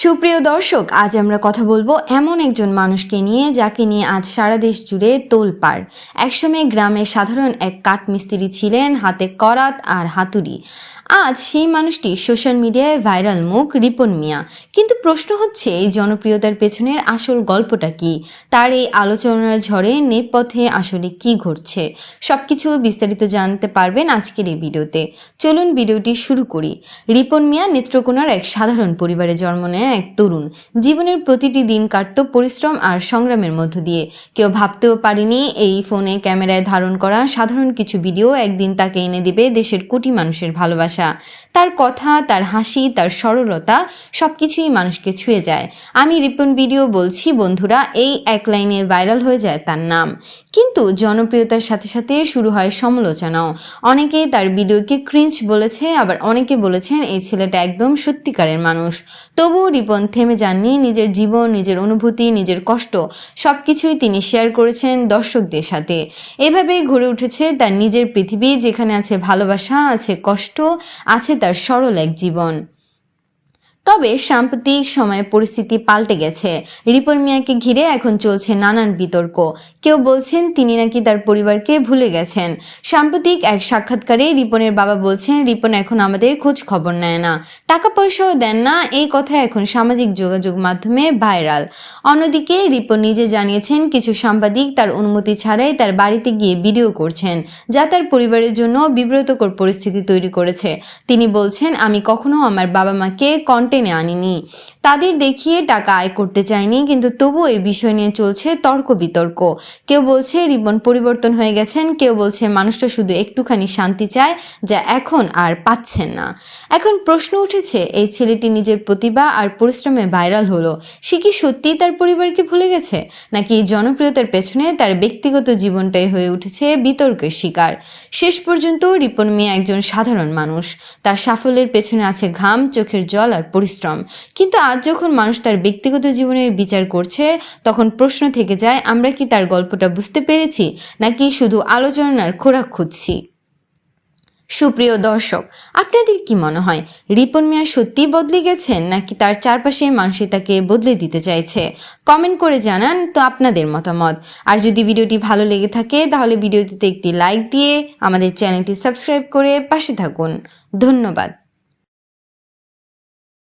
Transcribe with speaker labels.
Speaker 1: সুপ্রিয় দর্শক, আজ আমরা কথা বলবো এমন একজন মানুষকে নিয়ে যাকে নিয়ে আজ সারা দেশ জুড়ে তোলপাড়। একসময় গ্রামের সাধারণ এক কাঠমিস্ত্রি ছিলেন, হাতে করাত আর হাতুড়ি। আজ সেই মানুষটি সোশ্যাল মিডিয়ায় ভাইরাল মুখ রিপন মিয়া। কিন্তু প্রশ্ন হচ্ছে, এই জনপ্রিয়তার পেছনের আসল গল্পটা কি? তার এই আলোচনার ঝড়ে নেপথ্যে আসলে কি ঘটছে, সবকিছু বিস্তারিত জানতে পারবেন আজকের এই ভিডিওতে। চলুন ভিডিওটি শুরু করি। রিপন মিয়া নেত্রকোনার এক সাধারণ পরিবারে জন্ম নেয় এক তরুণ। জীবনের প্রতিটি দিন কাটত পরিশ্রম আর সংগ্রামের মধ্য দিয়ে। কেউ ভাবতেও পারেনি এই ফোনে ক্যামেরায় ধারণ করা সাধারণ কিছু ভিডিও একদিন তাকে এনে দেবে দেশের কোটি মানুষের ভালোবাসা। তার কথা, তার হাসি, তার সরলতা সবকিছুই মানুষকে ছুঁয়ে যায়। আমি রিপন ভিডিও বলছি বন্ধুরা, এই এক লাইনে ভাইরাল হয়ে যায় তার নাম। কিন্তু জনপ্রিয়তার সাথে সাথে শুরু হয় সমালোচনাও। অনেকেই তার ভিডিওকে ক্রিঞ্জ বলেছে, আবার অনেকে বলেছেন এই ছেলেটা একদম সত্যিকারের মানুষ। তবুও রিপন থেমে যাননি। নিজের জীবন, নিজের অনুভূতি, নিজের কষ্ট সবকিছুই তিনি শেয়ার করেছেন দর্শকদের সাথে। এভাবেই গড়ে উঠেছে তার নিজের পৃথিবী, যেখানে আছে ভালোবাসা, আছে কষ্ট, আছে তার সরল এক জীবন। তবে সাম্প্রতিক সময়ে পরিস্থিতি পাল্টে গেছে। রিপন মিয়াকে ঘিরে এখন চলছে নানান বিতর্ক। কেউ বলছেন তিনি নাকি তার পরিবারকে ভুলে গেছেন। সাম্প্রতিক এক সাক্ষাৎকারে রিপনের বাবা বলছেন, রিপন এখন আমাদের খোঁজ খবর নেয় না, টাকা পয়সাও দেন না। এই কথা এখন সামাজিক যোগাযোগ মাধ্যমে ভাইরাল। অন্যদিকে রিপন নিজে জানিয়েছেন, কিছু সাংবাদিক তার অনুমতি ছাড়াই তার বাড়িতে গিয়ে ভিডিও করছেন, যা তার পরিবারের জন্য বিব্রতকর পরিস্থিতি তৈরি করেছে। তিনি বলছেন, আমি কখনো আমার বাবা মাকে টেনে আনিনি, তাদের দেখিয়ে টাকা আয় করতে চাইনি, কিন্তু তবুও এই বিষয় নিয়ে চলছে তর্ক বিতর্ক। কেউ বলছে রিপন পরিবর্তন হয়ে গেছেন, কেউ বলছে মানুষটা শুধু একটুখানি শান্তি চায়, যা এখন আর পাচ্ছেন না। এখন প্রশ্ন উঠেছে, এই ছেলেটি নিজের প্রতিভা আর পরিশ্রমে ভাইরাল হলো, সে কি সত্যিই তার পরিবারকে ভুলে গেছে, নাকি জনপ্রিয়তার পেছনে তার ব্যক্তিগত জীবনটাই হয়ে উঠেছে বিতর্কের শিকার? শেষ পর্যন্ত রিপন মিয়া একজন সাধারণ মানুষ। তার সাফল্যের পেছনে আছে ঘাম, চোখের জল আর পরিশ্রম। কিন্তু আজ যখন মানুষ তার ব্যক্তিগত জীবনের বিচার করছে, তখন প্রশ্ন থেকে যায়, আমরা কি তার গল্পটা বুঝতে পেরেছি, নাকি শুধু আলোচনার খোরাক খুঁজছি? সুপ্রিয় দর্শক, আপনাদের কি মনে হয়, রিপন মিয়া সত্যিই বদলে গেছেন, নাকি তার চারপাশে মানুষই তাকে বদলে দিতে চাইছে? কমেন্ট করে জানান তো আপনাদের মতামত। আর যদি ভিডিওটি ভালো লেগে থাকে তাহলে ভিডিওটিতে একটি লাইক দিয়ে আমাদের চ্যানেলটি সাবস্ক্রাইব করে পাশে থাকুন। ধন্যবাদ।